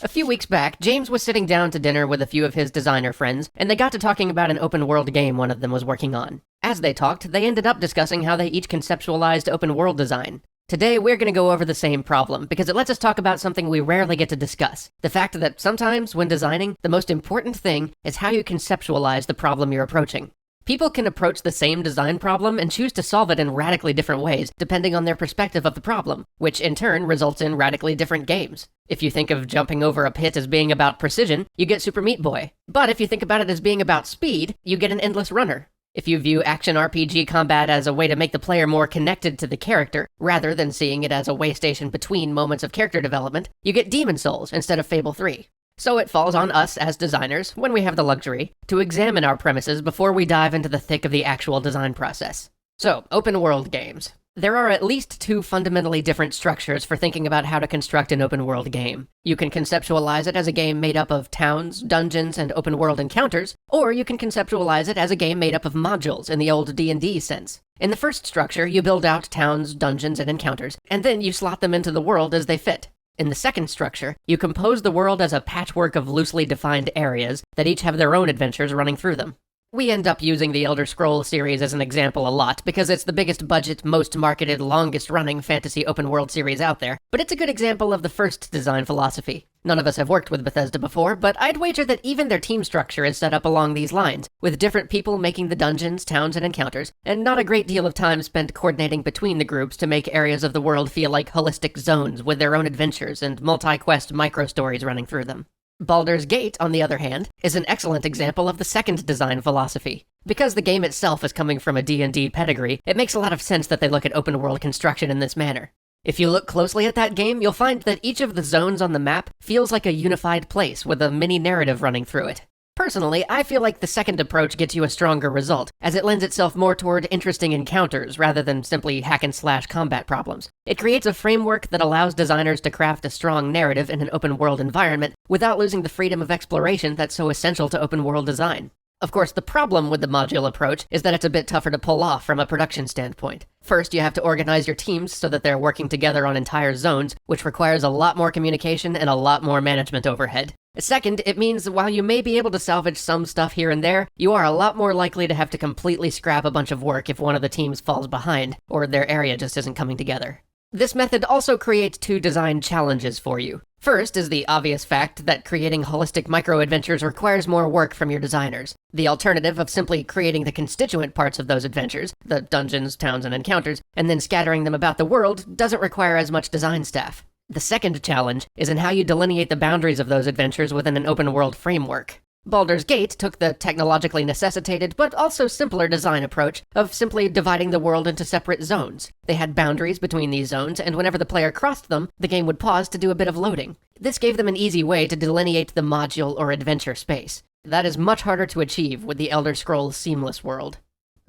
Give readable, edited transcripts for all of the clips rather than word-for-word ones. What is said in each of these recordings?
A few weeks back, James was sitting down to dinner with a few of his designer friends, and they got to talking about an open-world game one of them was working on. As they talked, they ended up discussing how they each conceptualized open-world design. Today, we're going to go over the same problem, because it lets us talk about something we rarely get to discuss. The fact that sometimes, when designing, the most important thing is how you conceptualize the problem you're approaching. People can approach the same design problem and choose to solve it in radically different ways, depending on their perspective of the problem, which in turn results in radically different games. If you think of jumping over a pit as being about precision, you get Super Meat Boy. But if you think about it as being about speed, you get an Endless Runner. If you view action RPG combat as a way to make the player more connected to the character, rather than seeing it as a way station between moments of character development, you get Demon Souls instead of Fable 3. So it falls on us as designers, when we have the luxury, to examine our premises before we dive into the thick of the actual design process. So, open world games. There are at least two fundamentally different structures for thinking about how to construct an open world game. You can conceptualize it as a game made up of towns, dungeons, and open world encounters, or you can conceptualize it as a game made up of modules in the old D&D sense. In the first structure, you build out towns, dungeons, and encounters, and then you slot them into the world as they fit. In the second structure, you compose the world as a patchwork of loosely defined areas that each have their own adventures running through them. We end up using the Elder Scrolls series as an example a lot because it's the biggest budget, most marketed, longest running fantasy open world series out there, but it's a good example of the first design philosophy. None of us have worked with Bethesda before, but I'd wager that even their team structure is set up along these lines, with different people making the dungeons, towns, and encounters, and not a great deal of time spent coordinating between the groups to make areas of the world feel like holistic zones with their own adventures and multi-quest micro-stories running through them. Baldur's Gate, on the other hand, is an excellent example of the second design philosophy. Because the game itself is coming from a D&D pedigree, it makes a lot of sense that they look at open-world construction in this manner. If you look closely at that game, you'll find that each of the zones on the map feels like a unified place with a mini-narrative running through it. Personally, I feel like the second approach gets you a stronger result, as it lends itself more toward interesting encounters rather than simply hack-and-slash combat problems. It creates a framework that allows designers to craft a strong narrative in an open-world environment without losing the freedom of exploration that's so essential to open-world design. Of course, the problem with the module approach is that it's a bit tougher to pull off from a production standpoint. First, you have to organize your teams so that they're working together on entire zones, which requires a lot more communication and a lot more management overhead. Second, it means while you may be able to salvage some stuff here and there, you are a lot more likely to have to completely scrap a bunch of work if one of the teams falls behind, or their area just isn't coming together. This method also creates two design challenges for you. First is the obvious fact that creating holistic micro-adventures requires more work from your designers. The alternative of simply creating the constituent parts of those adventures, the dungeons, towns, and encounters, and then scattering them about the world, doesn't require as much design staff. The second challenge is in how you delineate the boundaries of those adventures within an open-world framework. Baldur's Gate took the technologically necessitated but also simpler design approach of simply dividing the world into separate zones. They had boundaries between these zones, and whenever the player crossed them, the game would pause to do a bit of loading. This gave them an easy way to delineate the module or adventure space. That is much harder to achieve with the Elder Scrolls Seamless world.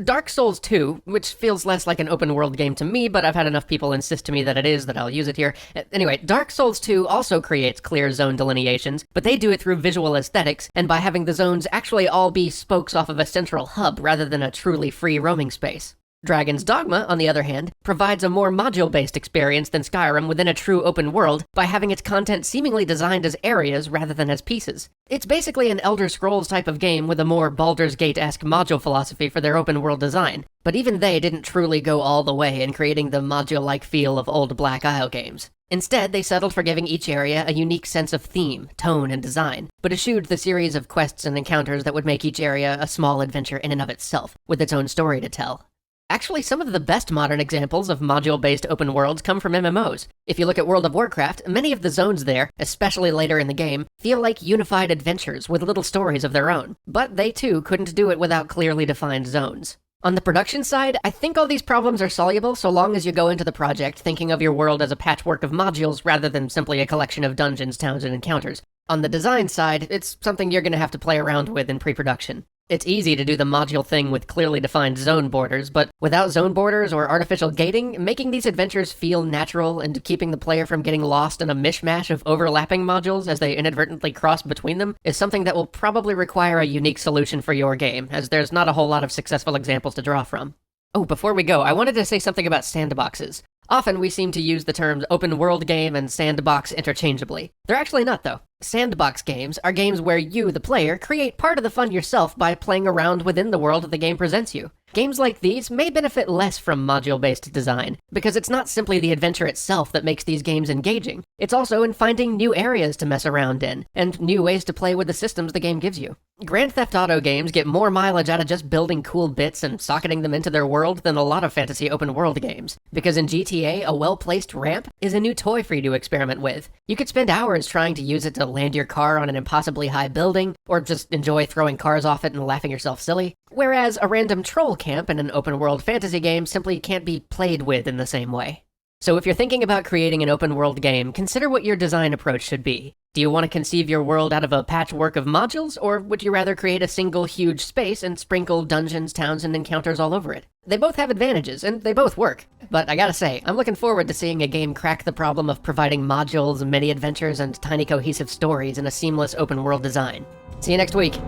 Dark Souls 2, which feels less like an open-world game to me, but I've had enough people insist to me that it is that I'll use it here. Anyway, Dark Souls 2 also creates clear zone delineations, but they do it through visual aesthetics, and by having the zones actually all be spokes off of a central hub rather than a truly free roaming space. Dragon's Dogma, on the other hand, provides a more module-based experience than Skyrim within a true open world by having its content seemingly designed as areas rather than as pieces. It's basically an Elder Scrolls type of game with a more Baldur's Gate-esque module philosophy for their open world design, but even they didn't truly go all the way in creating the module-like feel of old Black Isle games. Instead, they settled for giving each area a unique sense of theme, tone, and design, but eschewed the series of quests and encounters that would make each area a small adventure in and of itself, with its own story to tell. Actually, some of the best modern examples of module-based open worlds come from MMOs. If you look at World of Warcraft, many of the zones there, especially later in the game, feel like unified adventures with little stories of their own. But they too couldn't do it without clearly defined zones. On the production side, I think all these problems are soluble so long as you go into the project thinking of your world as a patchwork of modules rather than simply a collection of dungeons, towns, and encounters. On the design side, it's something you're going to have to play around with in pre-production. It's easy to do the module thing with clearly defined zone borders, but without zone borders or artificial gating, making these adventures feel natural and keeping the player from getting lost in a mishmash of overlapping modules as they inadvertently cross between them is something that will probably require a unique solution for your game, as there's not a whole lot of successful examples to draw from. Oh, before we go, I wanted to say something about sandboxes. Often we seem to use the terms open world game and sandbox interchangeably. They're actually not, though. Sandbox games are games where you, the player, create part of the fun yourself by playing around within the world the game presents you. Games like these may benefit less from module-based design, because it's not simply the adventure itself that makes these games engaging. It's also in finding new areas to mess around in, and new ways to play with the systems the game gives you. Grand Theft Auto games get more mileage out of just building cool bits and socketing them into their world than a lot of fantasy open-world games. Because in GTA, a well-placed ramp is a new toy for you to experiment with. You could spend hours trying to use it to land your car on an impossibly high building, or just enjoy throwing cars off it and laughing yourself silly. Whereas a random troll camp in an open-world fantasy game simply can't be played with in the same way. So if you're thinking about creating an open-world game, consider what your design approach should be. Do you want to conceive your world out of a patchwork of modules, or would you rather create a single huge space and sprinkle dungeons, towns, and encounters all over it? They both have advantages, and they both work. But I gotta say, I'm looking forward to seeing a game crack the problem of providing modules, mini adventures, and tiny cohesive stories in a seamless open-world design. See you next week!